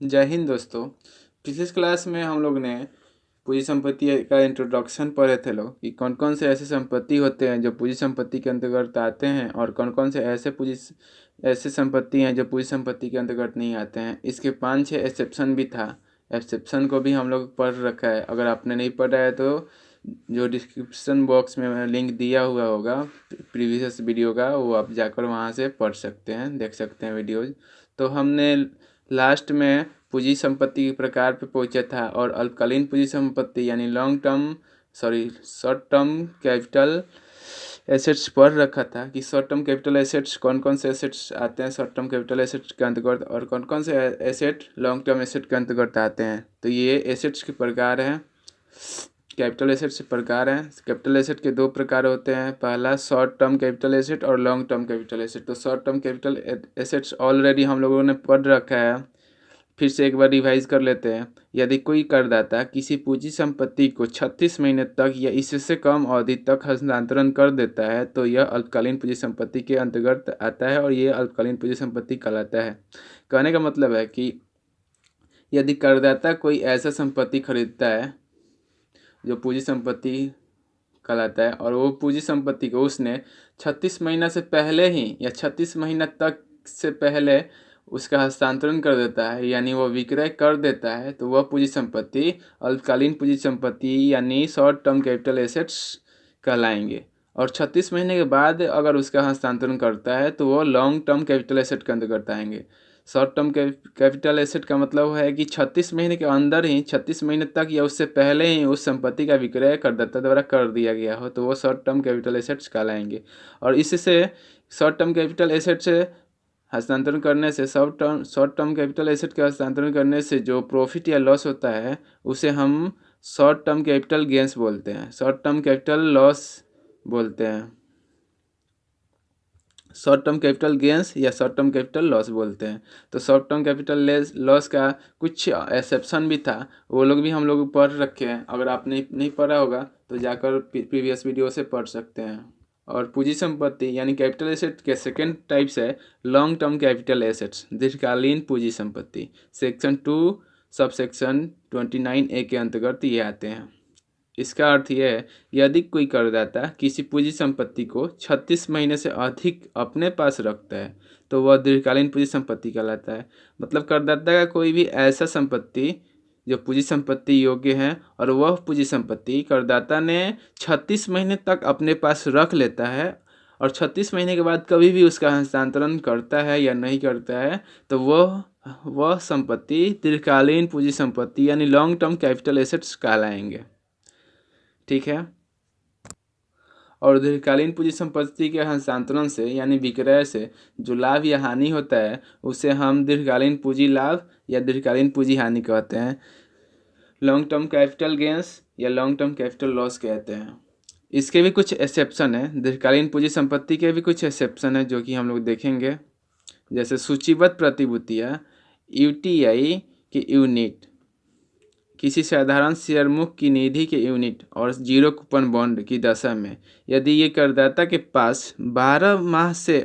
जय हिंद दोस्तों। पिछले क्लास में हम लोग ने पूंजी संपत्ति का इंट्रोडक्शन पढ़े थे लोग कि कौन कौन से ऐसे संपत्ति होते हैं जो पूंजी संपत्ति के अंतर्गत आते हैं और कौन कौन से ऐसे संपत्ति हैं जो पूंजी संपत्ति के अंतर्गत नहीं आते हैं। इसके 5-6 एक्सेप्शन भी था। एक्सेप्शन को भी हम लोग पढ़ रखा है। अगर आपने नहीं पढ़ा है तो जो डिस्क्रिप्शन बॉक्स में मैंने लिंक दिया हुआ होगा प्रीवियस वीडियो का, वो आप जाकर वहाँ से पढ़ सकते हैं, देख सकते हैं वीडियोज़। तो हमने लास्ट में पूंजी संपत्ति के प्रकार पे पहुंचा था और अल्पकालीन पूंजी संपत्ति यानी शॉर्ट टर्म कैपिटल एसेट्स पढ़ रखा था कि शॉर्ट टर्म कैपिटल एसेट्स कौन कौन से एसेट्स आते हैं शॉर्ट टर्म कैपिटल एसेट्स के अंतर्गत और कौन कौन से एसेट लॉन्ग टर्म एसेट के अंतर्गत आते हैं। तो ये एसेट्स के प्रकार हैं, कैपिटल एसेट्स प्रकार हैं। कैपिटल एसेट के 2 प्रकार होते हैं, पहला शॉर्ट टर्म कैपिटल एसेट और लॉन्ग टर्म कैपिटल एसेट। तो short term capital assets already हम लोगों ने पढ़ रखा है, फिर से एक बार रिवाइज कर लेते हैं। यदि कोई करदाता किसी पूंजी संपत्ति को 36 महीने तक या इससे कम अवधि तक हस्तांतरण कर देता है तो यह अल्पकालीन पूंजी संपत्ति के अंतर्गत आता है और ये अल्पकालीन पूंजी संपत्ति कहलाता है। कहने का मतलब है कि यदि करदाता कोई ऐसा संपत्ति खरीदता है जो पूंजी संपत्ति कहलाता है और वो पूंजी संपत्ति को उसने 36 महीना से पहले ही या 36 महीना तक से पहले उसका हस्तांतरण कर देता है, यानी वो विक्रय कर देता है, तो वह पूंजी संपत्ति अल्पकालीन पूंजी संपत्ति यानी शॉर्ट टर्म कैपिटल एसेट्स कहलाएंगे। और 36 महीने के बाद अगर उसका हस्तांतरण करता है तो वो लॉन्ग टर्म कैपिटल एसेट के अंतर्गत आएंगे। शॉर्ट टर्म कैपिटल एसेट का मतलब है कि 36 महीने के अंदर ही 36 महीने तक या उससे पहले ही उस संपत्ति का विक्रय करदाता द्वारा कर दिया गया हो तो वो शॉर्ट टर्म कैपिटल एसेट्स कहलाएंगे। और इससे शॉर्ट टर्म कैपिटल एसेट से हस्तांतरण करने से शॉर्ट टर्म कैपिटल एसेट का हस्तांतरण करने से जो प्रॉफिट या लॉस होता है उसे हम शॉर्ट टर्म कैपिटल गेंस बोलते हैं, शॉर्ट टर्म कैपिटल लॉस बोलते हैं, शॉर्ट टर्म कैपिटल गेंस या शॉर्ट टर्म कैपिटल लॉस बोलते हैं। तो शॉर्ट टर्म कैपिटल लॉस का कुछ एक्सेप्शन भी था, वो लोग भी हम लोग पढ़ रखे हैं। अगर आपने नहीं पढ़ा होगा तो जाकर प्रीवियस वीडियो से पढ़ सकते हैं। और पूंजी संपत्ति यानी कैपिटल एसेट के सेकेंड टाइप्स है लॉन्ग टर्म कैपिटल एसेट्स, दीर्घकालीन पूंजी संपत्ति। सेक्शन 2 सबसेक्शन 29A के अंतर्गत ये आते हैं। इसका अर्थ यह है यदि कोई करदाता किसी पूंजी संपत्ति को 36 महीने से अधिक अपने पास रखता है तो वह दीर्घकालीन पूंजी संपत्ति कहलाता है। मतलब करदाता का कोई भी ऐसा संपत्ति जो पूंजी संपत्ति योग्य है और वह पूंजी संपत्ति करदाता ने 36 महीने तक अपने पास रख लेता है और 36 महीने के बाद कभी भी उसका हस्तांतरण करता है या नहीं करता है तो वह संपत्ति दीर्घकालीन पूंजी संपत्ति यानी लॉन्ग टर्म कैपिटल एसेट्स कहलाएंगे। ठीक है। और दीर्घकालीन पूंजी संपत्ति के हस्तांतरण से यानी विक्रय से जो लाभ या हानि होता है उसे हम दीर्घकालीन पूंजी लाभ या दीर्घकालीन पूंजी हानि कहते हैं, लॉन्ग टर्म कैपिटल गेंस या लॉन्ग टर्म कैपिटल लॉस कहते हैं। इसके भी कुछ एक्सेप्शन है, दीर्घकालीन पूंजी संपत्ति के भी कुछ एक्सेप्शन है जो कि हम लोग देखेंगे। जैसे सूचीबद्ध प्रतिभूतियाँ, यूटीआई के यूनिट, किसी साधारण शेयर मुक्त की निधि के यूनिट और 0 कूपन बॉन्ड की दशा में यदि ये करदाता के पास 12 माह से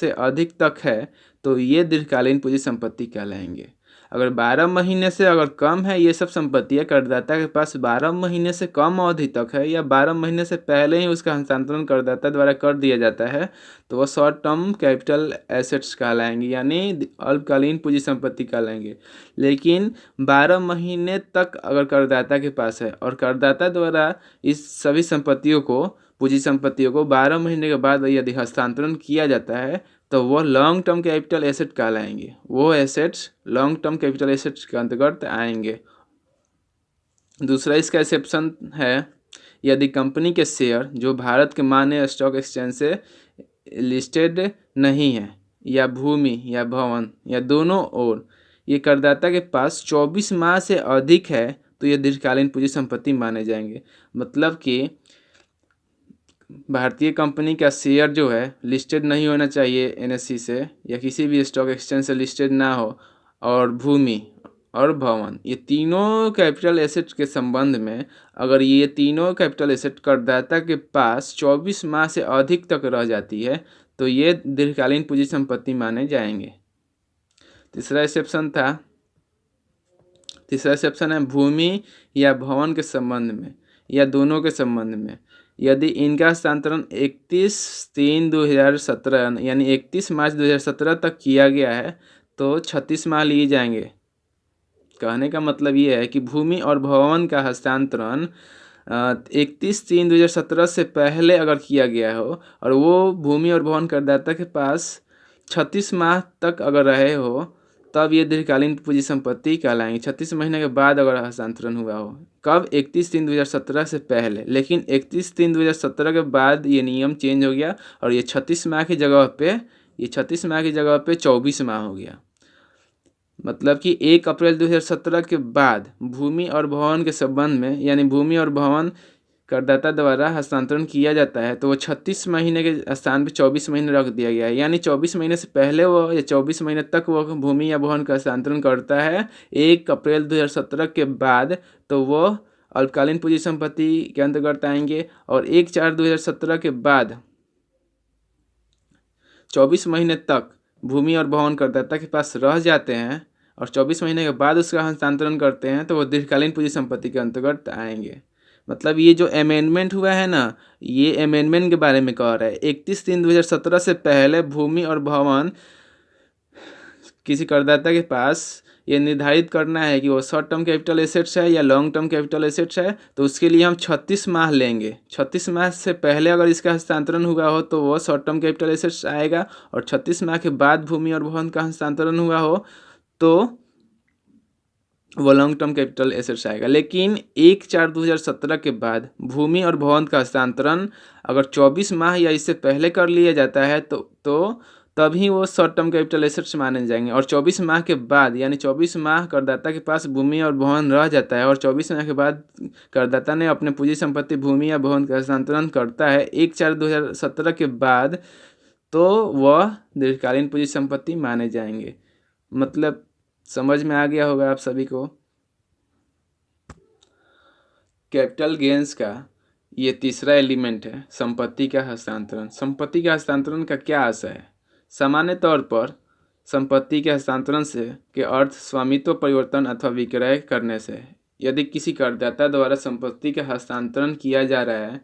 अधिक तक है तो ये दीर्घकालीन पूंजी संपत्ति कहलाएंगे। अगर 12 महीने से अगर कम है ये सब संपत्तियां, करदाता के पास 12 महीने से कम अवधि तक है या 12 महीने से पहले ही उसका हस्तांतरण करदाता द्वारा कर दिया जाता है तो वह शॉर्ट टर्म कैपिटल एसेट्स कहलाएंगे यानी अल्पकालीन पूंजी संपत्ति कहलाएंगे। लेकिन 12 महीने तक अगर करदाता के पास है और करदाता द्वारा इस सभी संपत्तियों को, पूंजी संपत्तियों को 12 महीने के बाद यदि हस्तांतरण किया जाता है तो वह लॉन्ग टर्म कैपिटल एसेट कहलाएंगे, वो assets long term capital assets के अंतर्गत आएंगे। दूसरा इसका एक्सेप्शन है यदि कंपनी के शेयर जो भारत के मान्य स्टॉक एक्सचेंज से लिस्टेड नहीं है या भूमि या भवन या दोनों ओर ये करदाता के पास 24 माह से अधिक है तो ये दीर्घकालीन पूंजी संपत्ति माने जाएंगे। मतलब कि भारतीय कंपनी का शेयर जो है लिस्टेड नहीं होना चाहिए एनएससी से या किसी भी स्टॉक एक्सचेंज से लिस्टेड ना हो, और भूमि और भवन ये तीनों कैपिटल एसेट के संबंध में अगर ये तीनों कैपिटल एसेट करदाता के पास 24 माह से अधिक तक रह जाती है तो ये दीर्घकालीन पूंजी संपत्ति माने जाएंगे। तीसरा एक्सेप्शन है भूमि या भवन के संबंध में या दोनों के संबंध में यदि इनका हस्तांतरण 31/3/2017 यानी 31 मार्च 2017 तक किया गया है तो 36 माह लिए जाएंगे। कहने का मतलब ये है कि भूमि और भवन का हस्तांतरण 31/3/2017 से पहले अगर किया गया हो और वो भूमि और भवन करदाता के पास 36 माह तक अगर रहे हो तब ये दीर्घकालीन पूंजी संपत्ति कहलाएंगे। 36 महीने के बाद अगर हस्तांतरण हुआ हो, कब? 31/3/2017 से पहले। लेकिन 31/3/2017 के बाद ये नियम चेंज हो गया और ये 36 माह की जगह पे 24 माह हो गया। मतलब कि 1 अप्रैल 2017 के बाद भूमि और भवन के संबंध में यानी भूमि और भवन करदाता द्वारा हस्तांतरण किया जाता है तो वो 36 महीने के स्थान पे 24 महीने रख दिया गया है। यानी 24 महीने से पहले वो या 24 महीने तक वो भूमि या भवन का हस्तांतरण करता है 1 अप्रैल 2017 के बाद तो वो अल्पकालीन पूंजी संपत्ति के अंतर्गत आएंगे। और 1/4/2017 के बाद 24 महीने तक भूमि और भवन करदाता के पास रह जाते हैं और 24 महीने के बाद उसका हस्तांतरण करते हैं तो वो दीर्घकालीन पूंजी संपत्ति के अंतर्गत आएंगे। मतलब ये जो अमेंडमेंट हुआ है ना, ये अमेंडमेंट के बारे में कह रहा है। 31/3/2017 से पहले भूमि और भवन किसी करदाता के पास ये निर्धारित करना है कि वो शॉर्ट टर्म कैपिटल एसेट्स है या लॉन्ग टर्म कैपिटल एसेट्स है, तो उसके लिए हम 36 माह लेंगे। 36 माह से पहले अगर इसका हस्तांतरण हुआ हो तो वो शॉर्ट टर्म कैपिटल एसेट्स आएगा और 36 माह के बाद भूमि और भवन का हस्तांतरण हुआ हो तो वो लॉन्ग टर्म कैपिटल एसेट्स आएगा। लेकिन 1/4/2017 के बाद भूमि और भवन का हस्तांतरण अगर 24 माह या इससे पहले कर लिया जाता है तो तभी वो शॉर्ट टर्म कैपिटल एसेट्स माने जाएंगे। और 24 माह के बाद यानी 24 माह करदाता के पास भूमि और भवन रह जाता है और 24 माह के बाद करदाता ने अपने पूंजी संपत्ति भूमि या भवन का हस्तांतरण करता है 1/4/2017 के बाद तो वह दीर्घकालीन पूंजी संपत्ति माने जाएंगे। मतलब समझ में आ गया होगा आप सभी को। कैपिटल गेन्स का ये तीसरा एलिमेंट है संपत्ति का हस्तांतरण। संपत्ति के हस्तांतरण का क्या आशय है? सामान्य तौर पर संपत्ति के हस्तांतरण से के अर्थ स्वामित्व परिवर्तन अथवा विक्रय करने से है। यदि किसी करदाता द्वारा संपत्ति का हस्तांतरण किया जा रहा है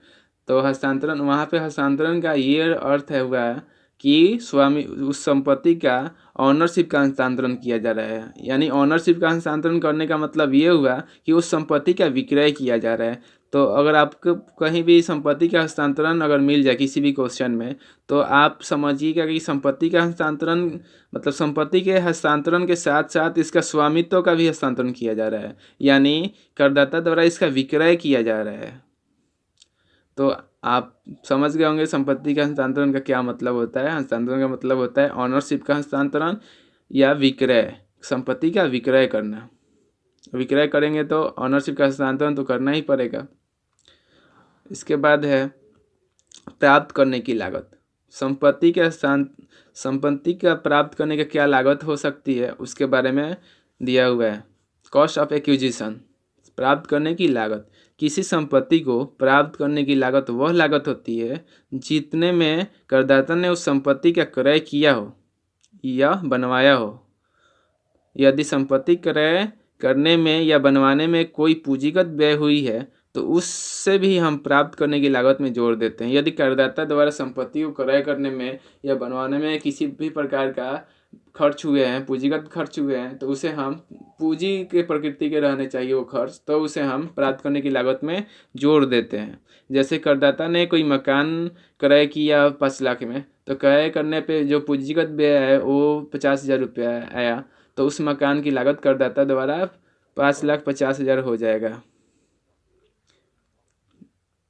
तो हस्तांतरण वहाँ पे हस्तांतरण का ये अर्थ है हुआ कि स्वामी उस संपत्ति का ऑनरशिप का हस्तांतरण किया जा रहा है। यानी ऑनरशिप का हस्तांतरण करने का मतलब ये हुआ कि उस संपत्ति का विक्रय किया जा रहा है। तो अगर आपको कहीं भी संपत्ति का हस्तांतरण अगर मिल जाए किसी भी क्वेश्चन में तो आप समझिएगा कि संपत्ति का हस्तांतरण मतलब संपत्ति के हस्तांतरण के साथ साथ इसका स्वामित्व का भी हस्तांतरण किया जा रहा है, यानी करदाता द्वारा इसका विक्रय किया जा रहा है। तो आप समझ गए होंगे संपत्ति का हस्तांतरण का क्या मतलब होता है। हस्तांतरण का मतलब होता है ऑनरशिप का हस्तांतरण या विक्रय, संपत्ति का विक्रय करना। विक्रय करेंगे तो ऑनरशिप का हस्तांतरण तो करना ही पड़ेगा। इसके बाद है प्राप्त करने की लागत। संपत्ति का प्राप्त करने का क्या लागत हो सकती है उसके बारे में दिया हुआ है। कॉस्ट ऑफ एक्विजिशन, प्राप्त करने की लागत। किसी संपत्ति को प्राप्त करने की लागत वह लागत होती है जितने में करदाता ने उस संपत्ति का क्रय किया हो या बनवाया हो। यदि संपत्ति क्रय करने में या बनवाने में कोई पूंजीगत व्यय हुई है तो उससे भी हम प्राप्त करने की लागत में जोड़ देते हैं। यदि करदाता द्वारा संपत्ति को क्रय करने में या बनवाने में किसी भी प्रकार का खर्च हुए हैं, पूंजीगत खर्च हुए हैं, तो उसे हम पूंजी के प्रकृति के रहने चाहिए वो खर्च, तो उसे हम प्राप्त करने की लागत में जोड़ देते हैं। जैसे करदाता ने कोई मकान क्रय किया 5 लाख में, तो क्रय करने पे जो पूंजीगत व्यय है वो 50,000 रुपया आया, तो उस मकान की लागत करदाता द्वारा 5,50,000 हो जाएगा।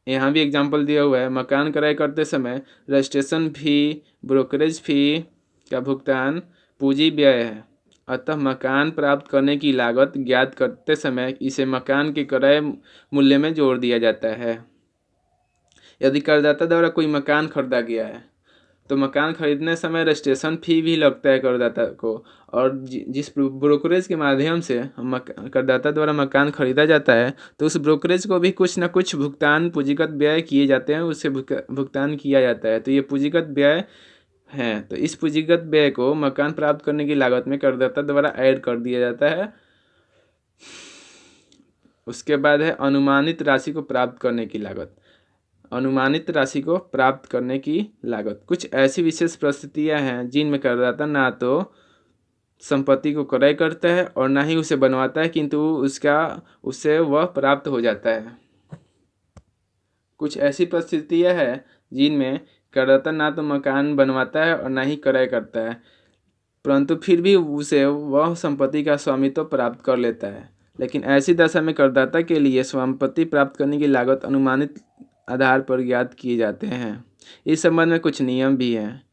यहाँ भी एग्जाम्पल दिया हुआ है, मकान क्रय करते समय रजिस्ट्रेशन फी, ब्रोकरेज फी का भुगतान पूंजी व्यय है। अतः मकान प्राप्त करने की लागत ज्ञात करते समय इसे मकान के क्रय मूल्य में जोड़ दिया जाता है। यदि करदाता द्वारा कोई मकान खरीदा गया है तो मकान खरीदने समय रजिस्ट्रेशन फी भी लगता है करदाता को, और जिस ब्रोकरेज के माध्यम से करदाता द्वारा मकान खरीदा जाता है तो उस ब्रोकरेज को भी कुछ न कुछ भुगतान पूंजीगत व्यय किए जाते हैं, उससे भुगतान किया जाता है। तो ये पूंजीगत व्यय हैं, तो इस पूंजीगत व्यय को मकान प्राप्त करने की लागत में करदाता द्वारा ऐड कर दिया जाता है। उसके बाद है अनुमानित राशि को प्राप्त करने की लागत। अनुमानित राशि को प्राप्त करने की लागत कुछ ऐसी विशेष परिस्थितियां हैं जिनमें करदाता ना तो संपत्ति को क्रय करता है और ना ही उसे बनवाता है, किंतु उससे वह प्राप्त हो जाता है। कुछ ऐसी परिस्थितियां हैं जिनमें करदाता ना तो मकान बनवाता है और ना ही क्रय करता है, परंतु फिर भी उसे वह संपत्ति का स्वामित्व प्राप्त कर लेता है। लेकिन ऐसी दशा में करदाता के लिए संपत्ति प्राप्त करने की लागत अनुमानित आधार पर ज्ञात किए जाते हैं। इस संबंध में कुछ नियम भी हैं।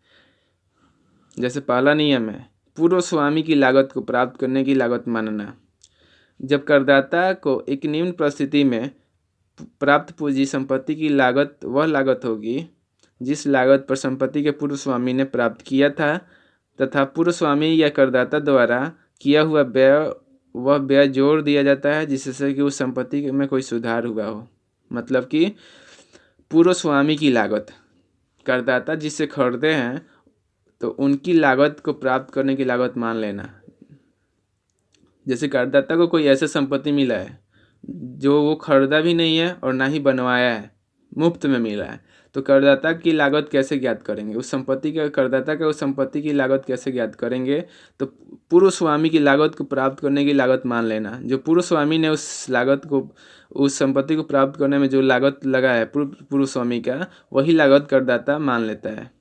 जैसे पहला नियम है पूर्व स्वामी की लागत को प्राप्त करने की लागत मानना। जब करदाता को एक निम्न परिस्थिति में प्राप्त पूंजी संपत्ति की लागत वह लागत होगी जिस लागत पर संपत्ति के पूर्व स्वामी ने प्राप्त किया था तथा पूर्व स्वामी या करदाता द्वारा किया हुआ वह व्यय जोड़ दिया जाता है जिससे कि उस संपत्ति में कोई सुधार हुआ हो। मतलब कि पूर्व स्वामी की लागत, करदाता जिससे खरीदे हैं तो उनकी लागत को प्राप्त करने की लागत मान लेना। जैसे करदाता को कोई ऐसा संपत्ति मिला है जो वो खरीदा भी नहीं है और ना ही बनवाया है, मुफ्त में मिला है, तो करदाता की लागत कैसे ज्ञात करेंगे? उस संपत्ति की लागत कैसे ज्ञात करेंगे? तो पूर्व स्वामी की लागत को प्राप्त करने की लागत मान लेना। जो पूर्व स्वामी ने उस संपत्ति को प्राप्त करने में जो लागत लगा है पूर्व स्वामी का, वही लागत करदाता मान लेता है।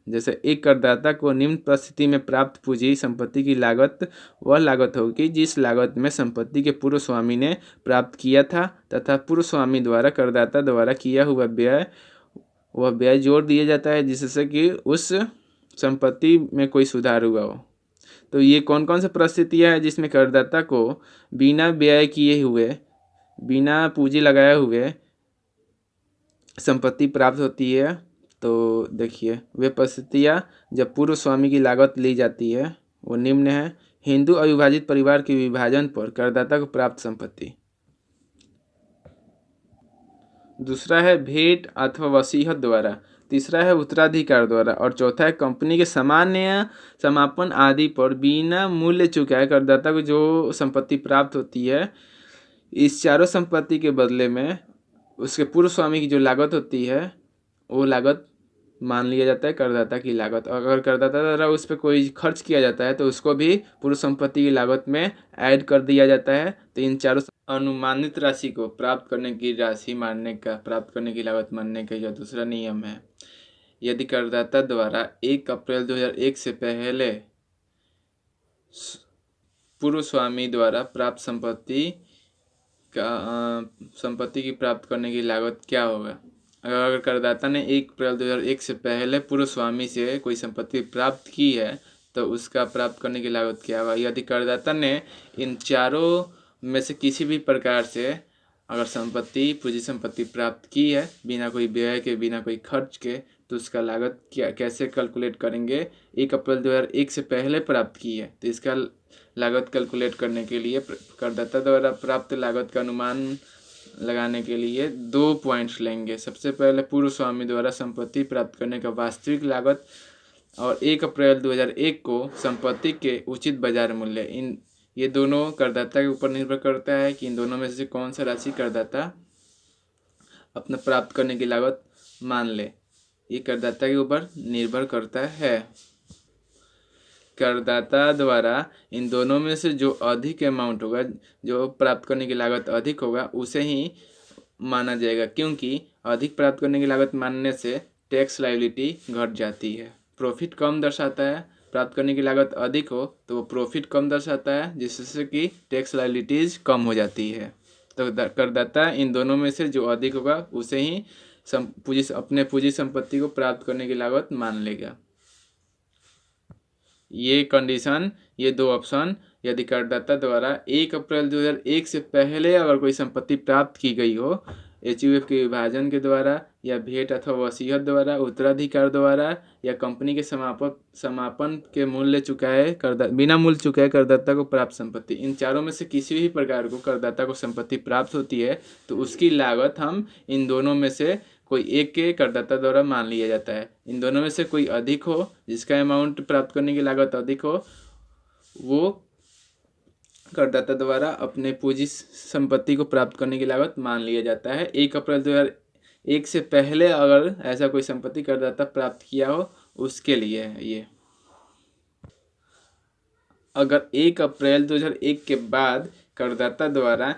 जैसे एक करदाता को निम्न परिस्थिति में प्राप्त पूंजी संपत्ति की लागत वह लागत होगी जिस लागत में संपत्ति के पूर्व स्वामी ने प्राप्त किया था तथा पूर्व स्वामी द्वारा करदाता द्वारा किया हुआ वह व्यय जोड़ दिया जाता है जिससे कि उस संपत्ति में कोई सुधार हुआ हो। तो ये कौन कौन सी परिस्थितियाँ हैं जिसमें करदाता को बिना व्यय किए हुए, बिना पूंजी लगाए हुए संपत्ति प्राप्त होती है? तो देखिए वे परिस्थितियाँ जब पूर्व स्वामी की लागत ली जाती है वो निम्न है। हिंदू अविभाजित परिवार के विभाजन पर करदाता को प्राप्त संपत्ति। दूसरा है भेंट अथवा वसीयत द्वारा। तीसरा है उत्तराधिकार द्वारा और चौथा है कंपनी के सामान्य समापन आदि पर बिना मूल्य चुकाए करदाता को जो संपत्ति प्राप्त होती है। इस चारों संपत्ति के बदले में उसके पूर्व स्वामी की जो लागत होती है वो लागत मान लिया जाता है करदाता की लागत। अगर करदाता द्वारा उस पर कोई खर्च किया जाता है तो उसको भी पूर्व संपत्ति की लागत में ऐड कर दिया जाता है। तो इन चारों अनुमानित राशि को प्राप्त करने की लागत मानने का यह दूसरा नियम है। यदि करदाता द्वारा 1 अप्रैल 2001 से पहले पूर्व स्वामी द्वारा प्राप्त संपत्ति की प्राप्त करने की लागत क्या होगा? अगर करदाता ने 1 अप्रैल 2001 से पहले पूर्व स्वामी से कोई संपत्ति प्राप्त की है तो उसका प्राप्त करने की लागत क्या होगा? यदि करदाता ने इन चारों में से किसी भी प्रकार से अगर पूंजी संपत्ति प्राप्त की है बिना कोई व्यय के, बिना कोई खर्च के, तो उसका लागत कैसे कैलकुलेट करेंगे? 1 अप्रैल 2001 से पहले प्राप्त की है तो इसका लागत कैलकुलेट करने के लिए करदाता द्वारा प्राप्त लागत का अनुमान लगाने के लिए 2 पॉइंट्स लेंगे। सबसे पहले पूर्व स्वामी द्वारा संपत्ति प्राप्त करने का वास्तविक लागत और 1 अप्रैल 2001 को संपत्ति के उचित बाजार मूल्य। ये दोनों करदाता के ऊपर निर्भर करता है कि इन दोनों में से कौन सा राशि करदाता अपना प्राप्त करने की लागत मान ले। ये करदाता के ऊपर निर्भर करता है। करदाता द्वारा इन दोनों में से जो अधिक अमाउंट होगा, जो प्राप्त करने की लागत अधिक होगा, उसे ही माना जाएगा, क्योंकि अधिक प्राप्त करने की लागत मानने से टैक्स लायबिलिटी घट जाती है। प्रॉफिट कम दर्शाता है, प्राप्त करने की लागत अधिक हो तो वो प्रॉफिट कम दर्शाता है जिससे कि टैक्स लायबिलिटीज कम हो जाती है। तो करदाता इन दोनों में से जो अधिक होगा उसे ही अपने पूंजी संपत्ति को प्राप्त करने की लागत मान लेगा। ये कंडीशन, ये 2 ऑप्शन यदि करदाता द्वारा 1 अप्रैल 2001 से पहले अगर कोई संपत्ति प्राप्त की गई हो HUF के विभाजन के द्वारा या भेंट अथवा वसीयत द्वारा, उत्तराधिकार द्वारा या कंपनी के समापन के बिना मूल्य चुकाए करदाता को प्राप्त संपत्ति, इन चारों में से किसी भी प्रकार को करदाता को संपत्ति प्राप्त होती है तो उसकी लागत हम इन दोनों में से कोई एक के करदाता द्वारा मान लिया जाता है। इन दोनों में से कोई अधिक हो, जिसका अमाउंट प्राप्त करने की लागत अधिक हो, वो करदाता द्वारा अपने पूंजी संपत्ति को प्राप्त करने की लागत मान लिया जाता है। 1 अप्रैल 2001 से पहले अगर ऐसा कोई संपत्ति करदाता प्राप्त किया हो उसके लिए है ये। अगर 1 अप्रैल 2001 के बाद करदाता द्वारा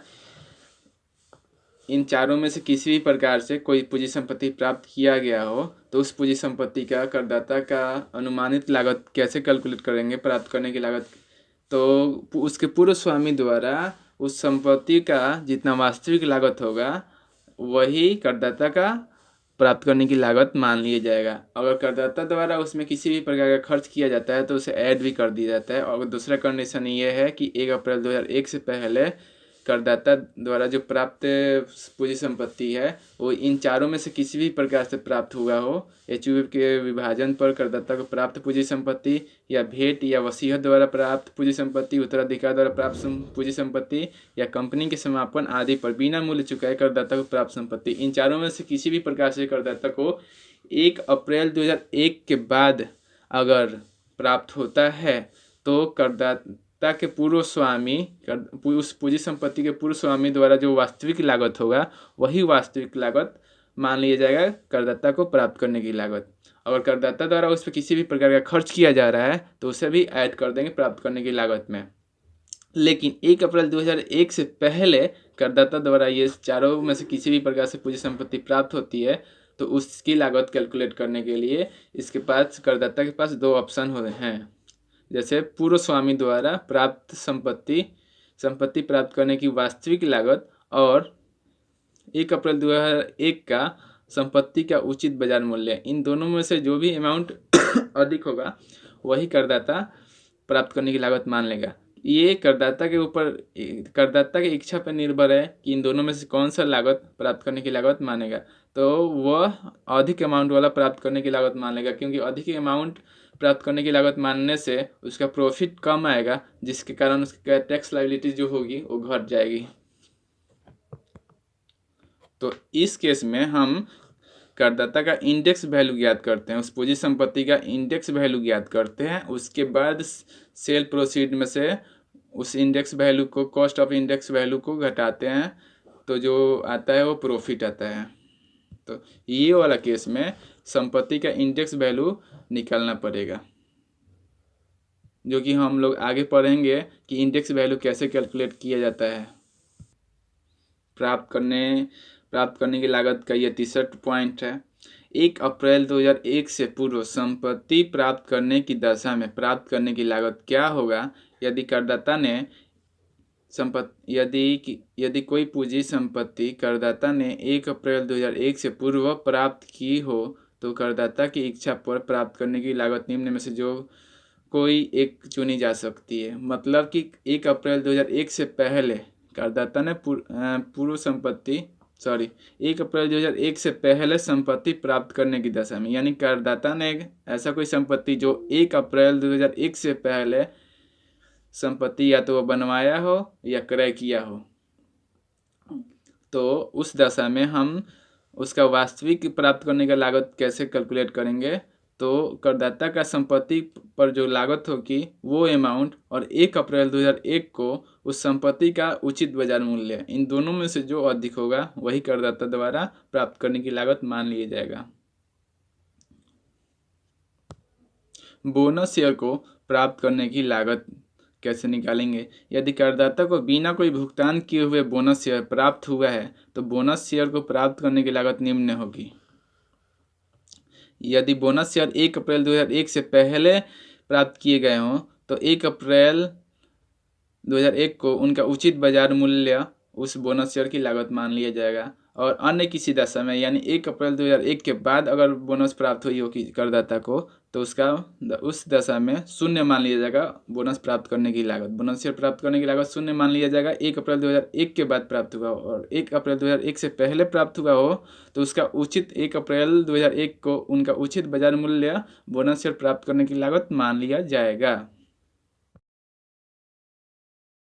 इन चारों में से किसी भी प्रकार से कोई पूंजी संपत्ति प्राप्त किया गया हो तो उस पूंजी संपत्ति का करदाता का अनुमानित लागत कैसे कैलकुलेट करेंगे प्राप्त करने की लागत, तो उसके पूर्व स्वामी द्वारा उस संपत्ति का जितना वास्तविक लागत होगा वही करदाता का प्राप्त करने की लागत मान लिया जाएगा। अगर करदाता द्वारा उसमें किसी भी प्रकार का खर्च किया जाता है तो उसे ऐड भी कर दिया जाता है। और दूसरा कंडीशन ये है कि 1 अप्रैल 2001 से पहले करदाता द्वारा जो प्राप्त पूंजी संपत्ति है वो इन चारों में से किसी भी प्रकार से प्राप्त हुआ हो। एचयूएफ के विभाजन पर करदाता को प्राप्त पूंजी संपत्ति या भेंट या वसीयत द्वारा प्राप्त पूंजी संपत्ति, उत्तराधिकार द्वारा प्राप्त पूंजी संपत्ति या कंपनी के समापन आदि पर बिना मूल्य चुकाए करदाता को प्राप्त संपत्ति, इन चारों में से किसी भी प्रकार से करदाता को 1 अप्रैल 2001 के बाद अगर प्राप्त होता है तो करदाता के पूर्व स्वामी उस पूंजी संपत्ति के पूर्व स्वामी द्वारा जो वास्तविक लागत होगा वही वास्तविक लागत मान लिया जाएगा करदाता को प्राप्त करने की लागत। अगर करदाता द्वारा उस पर किसी भी प्रकार का खर्च किया जा रहा है तो उसे भी ऐड कर देंगे प्राप्त करने की लागत में। लेकिन 1 अप्रैल 2001 से पहले करदाता द्वारा ये चारों में से किसी भी प्रकार से पूंजी संपत्ति प्राप्त होती है तो उसकी लागत कैलकुलेट करने के लिए इसके पास करदाता के पास दो ऑप्शन होते हैं, जैसे पूर्व स्वामी द्वारा प्राप्त संपत्ति प्राप्त करने की वास्तविक लागत और 1 अप्रैल 2001 का संपत्ति का उचित बाजार मूल्य। इन दोनों में से जो भी अमाउंट अधिक होगा वही करदाता प्राप्त करने की लागत मान लेगा। ये करदाता की इच्छा पर निर्भर है कि इन दोनों में से कौन सा लागत प्राप्त करने की लागत मानेगा, तो वह अधिक अमाउंट वाला प्राप्त करने की लागत मान लेगा, क्योंकि अधिक अमाउंट प्राप्त करने की लागत मानने से उसका प्रॉफिट कम आएगा, जिसके कारण उसकी टैक्स लायबिलिटी जो होगी वो घट जाएगी। तो इस केस में हम करदाता का इंडेक्स वैल्यू ज्ञात करते हैं, उस पूंजी संपत्ति का इंडेक्स वैल्यू ज्ञात करते हैं। उसके बाद सेल प्रोसीड में से उस इंडेक्स वैल्यू को कॉस्ट ऑफ इंडेक्स वैल्यू को घटाते हैं तो जो आता है वो प्रॉफिट आता है। तो ये वाला केस में संपत्ति का इंडेक्स वैल्यू निकालना पड़ेगा, जो कि हम लोग आगे पढ़ेंगे कि इंडेक्स वैल्यू कैसे कैलकुलेट किया जाता है। प्राप्त करने की लागत का ये 63 पॉइंट है। 1 अप्रैल 2001 से पूर्व संपत्ति प्राप्त करने की दशा में प्राप्त करने की लागत क्या होगा यदि करदाता ने यदि कोई पूंजी संपत्ति करदाता ने 1 अप्रैल 2001 से पूर्व प्राप्त की हो तो करदाता की इच्छा पर प्राप्त करने की लागत निम्न में से जो कोई एक चुनी जा सकती है। मतलब कि 1 अप्रैल 2001 से पहले करदाता ने 1 अप्रैल 2001 से पहले संपत्ति प्राप्त करने की दशा में, यानी करदाता ने ऐसा कोई संपत्ति जो 1 अप्रैल 2001 से पहले संपत्ति या तो बनवाया हो या क्रय किया हो, तो उस दशा में हम उसका वास्तविक प्राप्त करने का लागत कैसे कैलकुलेट करेंगे। तो करदाता का संपत्ति पर जो लागत होगी वो अमाउंट और 1 अप्रैल 2001 को उस संपत्ति का उचित बाजार मूल्य, इन दोनों में से जो अधिक होगा वही करदाता द्वारा प्राप्त करने की लागत मान लिया जाएगा। बोनस शेयर को प्राप्त करने की लागत कैसे निकालेंगे। यदि करदाता को बिना कोई भुगतान किए हुए बोनस शेयर प्राप्त हुआ है तो बोनस शेयर को प्राप्त करने की लागत निम्न होगी। यदि बोनस शेयर 1 अप्रैल 2001 से पहले प्राप्त किए गए हों तो 1 अप्रैल 2001 को उनका उचित बाजार मूल्य उस बोनस शेयर की लागत मान लिया जाएगा। और अन्य किसी दशा में यानी 1 अप्रैल 2001 के बाद अगर बोनस प्राप्त हुई होगी करदाता को तो उस दशा में शून्य मान लिया जाएगा बोनस प्राप्त करने की लागत। बोनस शेयर प्राप्त करने की लागत शून्य मान लिया जाएगा 1 अप्रैल 2001 के बाद प्राप्त हुआ हो, और 1 अप्रैल 2001 से पहले प्राप्त हुआ हो तो उसका उचित 1 अप्रैल 2001 को उनका उचित बाजार मूल्य बोनस शेयर प्राप्त करने की लागत मान लिया जाएगा।